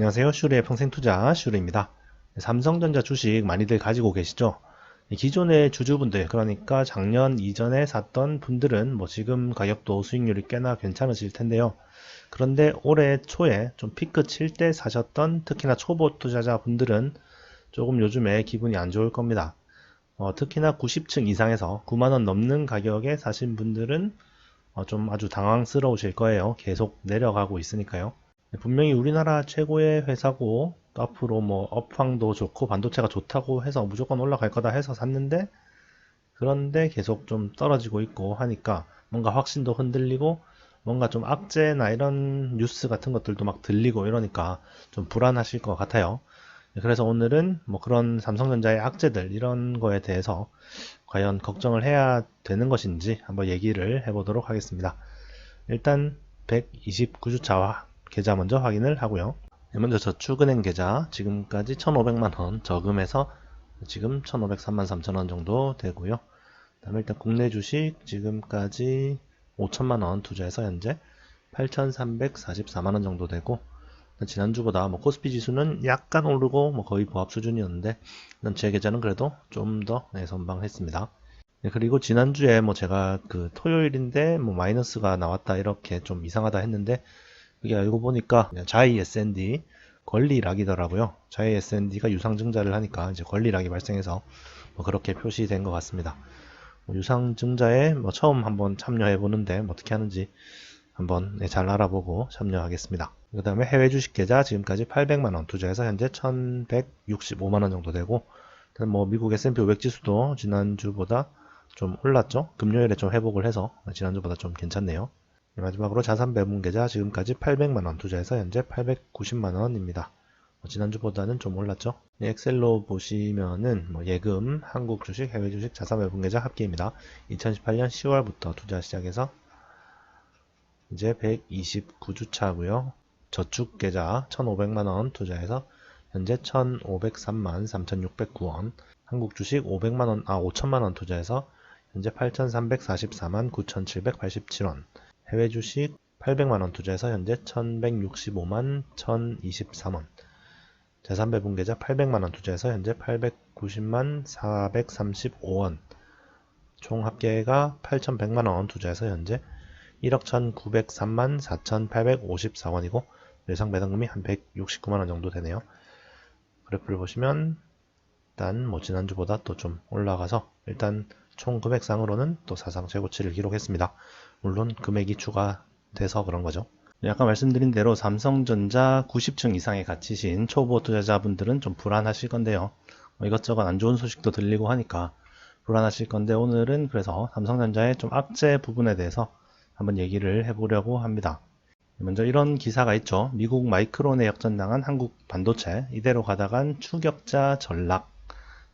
안녕하세요. 슈리의 평생투자 슈리입니다. 삼성전자 주식 많이들 가지고 계시죠? 기존의 주주분들, 그러니까 작년 이전에 샀던 분들은 지금 가격도 수익률이 꽤나 괜찮으실 텐데요. 그런데 올해 초에 좀 피크 칠 때 사셨던 특히나 초보 투자자 분들은 조금 요즘에 기분이 안 좋을 겁니다. 특히나 90층 이상에서 9만원 넘는 가격에 사신 분들은 좀 아주 당황스러우실 거예요. 계속 내려가고 있으니까요. 분명히 우리나라 최고의 회사고 또 앞으로 업황도 좋고 반도체가 좋다고 해서 무조건 올라갈 거다 해서 샀는데, 그런데 계속 좀 떨어지고 있고 하니까 뭔가 확신도 흔들리고 뭔가 좀 악재나 이런 뉴스 같은 것들도 막 들리고 이러니까 좀 불안하실 것 같아요. 그래서 오늘은 그런 삼성전자의 악재들 이런 거에 대해서 과연 걱정을 해야 되는 것인지 한번 얘기를 해보도록 하겠습니다. 일단 129주차 계좌 먼저 확인을 하고요. 먼저 저축은행 계좌 지금까지 1,500만원 저금해서 지금 1,503만 3천원 정도 되고요. 다음에 일단 국내 주식 지금까지 5천만원 투자해서 현재 8,344만원 정도 되고, 지난주보다 코스피 지수는 약간 오르고 거의 보합 수준이었는데 제 계좌는 그래도 좀 더 선방했습니다. 그리고 지난주에 제가 그 토요일인데 마이너스가 나왔다 이렇게 좀 이상하다 했는데, 그게 알고 보니까 자이 S&D 권리락이더라고요. 자이 S&D가 유상증자를 하니까 이제 권리락이 발생해서 그렇게 표시된 것 같습니다. 유상증자에 처음 한번 참여해 보는데 어떻게 하는지 한번 잘 알아보고 참여하겠습니다. 그 다음에 해외 주식 계좌 지금까지 800만원 투자해서 현재 1165만원 정도 되고, 미국 S&P 500 지수도 지난주보다 좀 올랐죠. 금요일에 좀 회복을 해서 지난주보다 좀 괜찮네요. 마지막으로 자산 배분 계좌 지금까지 800만원 투자해서 현재 890만원입니다. 지난주보다는 좀 올랐죠. 엑셀로 보시면은 예금, 한국 주식, 해외 주식, 자산 배분 계좌 합계입니다. 2018년 10월부터 투자 시작해서 이제 129주차고요. 저축 계좌 1,500만원 투자해서 현재 1,503만 3,609원, 한국 주식 5천만원 투자해서 현재 8,344만 9,787원, 해외 주식 800만원 투자해서 현재 1165만 1023원, 자산 배분 계좌 800만원 투자해서 현재 890만 435원, 총 합계가 8,100만원 투자해서 현재 1억 1,903만 4,854원이고 예상 배당금이 한 169만원 정도 되네요. 그래프를 보시면 일단 지난주보다 또 좀 올라가서 일단 총 금액상으로는 또 사상 최고치를 기록했습니다. 물론 금액이 추가돼서 그런 거죠. 아까 말씀드린 대로 삼성전자 90층 이상에 갇히신 초보 투자자분들은 좀 불안하실 건데요. 이것저것 안 좋은 소식도 들리고 하니까 불안하실 건데, 오늘은 그래서 삼성전자의 좀 악재 부분에 대해서 한번 얘기를 해보려고 합니다. 먼저 이런 기사가 있죠. 미국 마이크론에 역전당한 한국 반도체, 이대로 가다간 추격자 전락.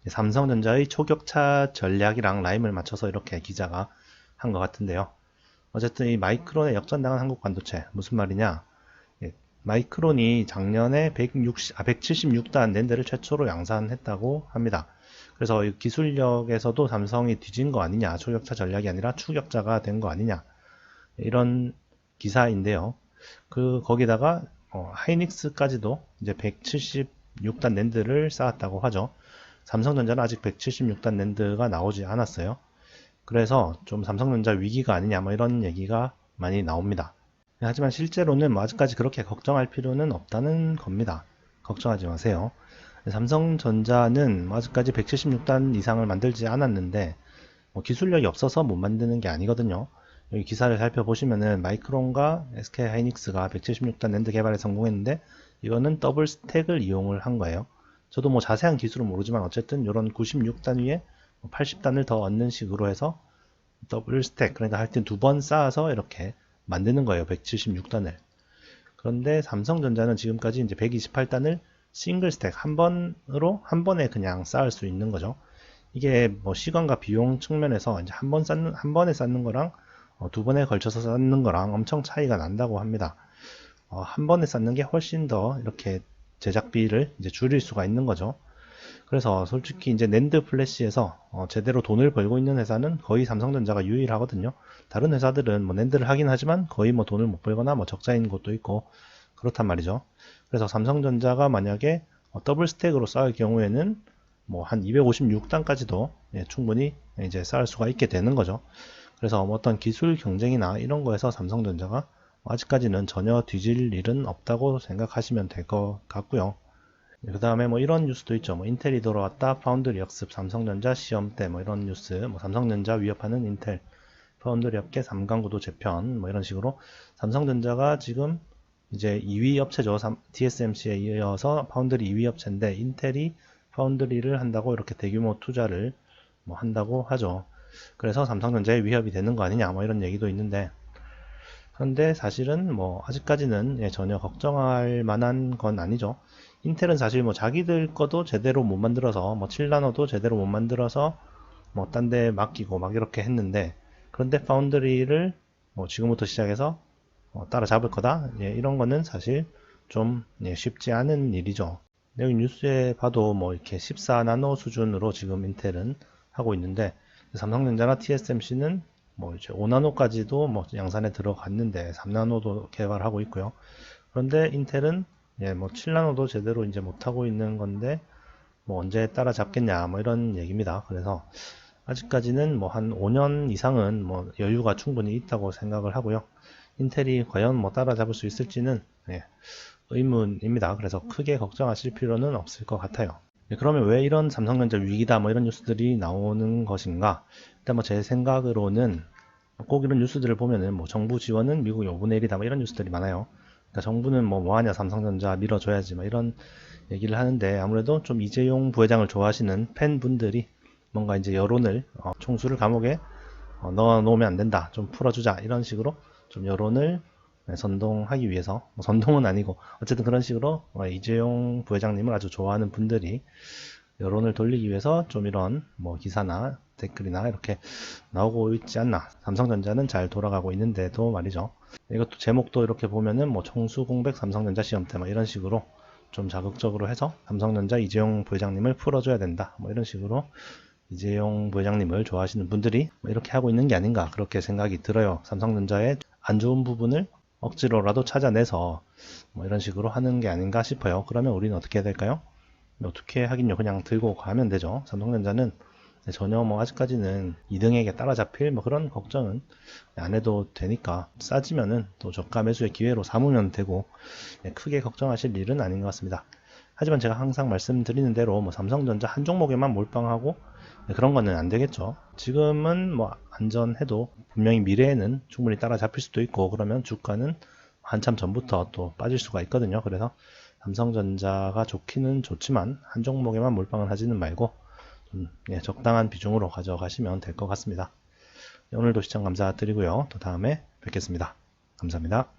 삼성전자의 초격차 전략이랑 라임을 맞춰서 이렇게 기자가 한 것 같은데요. 어쨌든 이 마이크론에 역전당한 한국 반도체 무슨 말이냐? 마이크론이 작년에 176단 낸드를 최초로 양산했다고 합니다. 그래서 이 기술력에서도 삼성이 뒤진 거 아니냐, 초격차 전략이 아니라 추격자가 된 거 아니냐, 이런 기사인데요. 거기다가 하이닉스까지도 이제 176단 낸드를 쌓았다고 하죠. 삼성전자는 아직 176단 낸드가 나오지 않았어요. 그래서 좀 삼성전자 위기가 아니냐 이런 얘기가 많이 나옵니다. 하지만 실제로는 아직까지 그렇게 걱정할 필요는 없다는 겁니다. 걱정하지 마세요. 삼성전자는 아직까지 176단 이상을 만들지 않았는데 기술력이 없어서 못 만드는 게 아니거든요. 여기 기사를 살펴보시면은 마이크론과 SK 하이닉스가 176단 낸드 개발에 성공했는데 이거는 더블 스택을 이용을 한 거예요. 저도 자세한 기술은 모르지만 어쨌든 이런 96단 위에 80단을 더 얻는 식으로 해서 더블 스택, 그러니까 하여튼 두 번 쌓아서 이렇게 만드는 거예요. 176단을. 그런데 삼성전자는 지금까지 이제 128단을 싱글 스택 한 번에 그냥 쌓을 수 있는 거죠. 이게 시간과 비용 측면에서 이제 한 번에 쌓는 거랑 두 번에 걸쳐서 쌓는 거랑 엄청 차이가 난다고 합니다. 한 번에 쌓는 게 훨씬 더 이렇게 제작비를 이제 줄일 수가 있는 거죠. 그래서 솔직히 이제 낸드 플래시에서 제대로 돈을 벌고 있는 회사는 거의 삼성전자가 유일하거든요. 다른 회사들은 낸드를 하긴 하지만 거의 돈을 못 벌거나 적자인 곳도 있고 그렇단 말이죠. 그래서 삼성전자가 만약에 더블 스택으로 쌓을 경우에는 뭐 한 256단까지도 충분히 이제 쌓을 수가 있게 되는 거죠. 그래서 어떤 기술 경쟁이나 이런 거에서 삼성전자가 아직까지는 전혀 뒤질 일은 없다고 생각하시면 될 것 같고요. 그 다음에 뭐 이런 뉴스도 있죠. 뭐 인텔이 돌아왔다, 파운드리 역습, 삼성전자 시험대, 뭐 이런 뉴스, 뭐 삼성전자 위협하는 인텔, 파운드리 업계 3강구도 재편, 뭐 이런 식으로 삼성전자가 지금 이제 2위 업체죠. TSMC에 이어서 파운드리 2위 업체인데 인텔이 파운드리를 한다고 이렇게 대규모 투자를 뭐 한다고 하죠. 그래서 삼성전자에 위협이 되는 거 아니냐 뭐 이런 얘기도 있는데, 그런데 사실은 뭐 아직까지는 전혀 걱정할 만한 건 아니죠. 인텔은 사실 뭐 자기들 거도 제대로 못 만들어서 뭐 7나노도 제대로 못 만들어서 뭐 딴 데 맡기고 막 이렇게 했는데, 그런데 파운드리를 뭐 지금부터 시작해서 따라잡을 거다, 이런 거는 사실 좀 쉽지 않은 일이죠. 여기 뉴스에 봐도 뭐 이렇게 14나노 수준으로 지금 인텔은 하고 있는데, 삼성전자나 TSMC는 뭐 이제 5나노까지도 뭐 양산에 들어갔는데 3나노도 개발하고 있고요. 그런데 인텔은 뭐 7나노도 제대로 이제 못하고 있는 건데 뭐 언제 따라잡겠냐 뭐 이런 얘기입니다. 그래서 아직까지는 뭐 한 5년 이상은 뭐 여유가 충분히 있다고 생각을 하고요. 인텔이 과연 뭐 따라잡을 수 있을지는 의문입니다. 그래서 크게 걱정하실 필요는 없을 것 같아요. 그러면 왜 이런 삼성전자 위기다 뭐 이런 뉴스들이 나오는 것인가? 일단 뭐 제 생각으로는 꼭 이런 뉴스들을 보면은 뭐 정부 지원은 미국 5분의 1이다 뭐 이런 뉴스들이 많아요. 그러니까 정부는 뭐 하냐, 삼성전자 밀어줘야지 뭐 이런 얘기를 하는데, 아무래도 좀 이재용 부회장을 좋아하시는 팬분들이 뭔가 이제 여론을 총수를 감옥에 넣어 놓으면 안 된다, 좀 풀어주자 이런 식으로 좀 여론을 선동하기 위해서, 뭐 선동은 아니고 어쨌든 그런 식으로 이재용 부회장님을 아주 좋아하는 분들이 여론을 돌리기 위해서 좀 이런 뭐 기사나 댓글이나 이렇게 나오고 있지 않나. 삼성전자는 잘 돌아가고 있는데도 말이죠. 이것도 제목도 이렇게 보면은 뭐 총수 공백 삼성전자 시험대 뭐 이런 식으로 좀 자극적으로 해서 삼성전자 이재용 부회장님을 풀어줘야 된다 뭐 이런 식으로 이재용 부회장님을 좋아하시는 분들이 뭐 이렇게 하고 있는 게 아닌가, 그렇게 생각이 들어요. 삼성전자의 안 좋은 부분을 억지로라도 찾아내서 뭐 이런 식으로 하는 게 아닌가 싶어요. 그러면 우리는 어떻게 해야 될까요? 어떻게 하긴요. 그냥 들고 가면 되죠. 삼성전자는 전혀 뭐 아직까지는 2등에게 따라잡힐 뭐 그런 걱정은 안 해도 되니까, 싸지면은 또 저가 매수의 기회로 삼으면 되고 크게 걱정하실 일은 아닌 것 같습니다. 하지만 제가 항상 말씀드리는 대로 뭐 삼성전자 한 종목에만 몰빵하고 그런 거는 안 되겠죠. 지금은 뭐 안전해도 분명히 미래에는 충분히 따라잡힐 수도 있고, 그러면 주가는 한참 전부터 또 빠질 수가 있거든요. 그래서 삼성전자가 좋기는 좋지만 한 종목에만 몰빵을 하지는 말고 적당한 비중으로 가져가시면 될 것 같습니다. 오늘도 시청 감사드리고요. 또 다음에 뵙겠습니다. 감사합니다.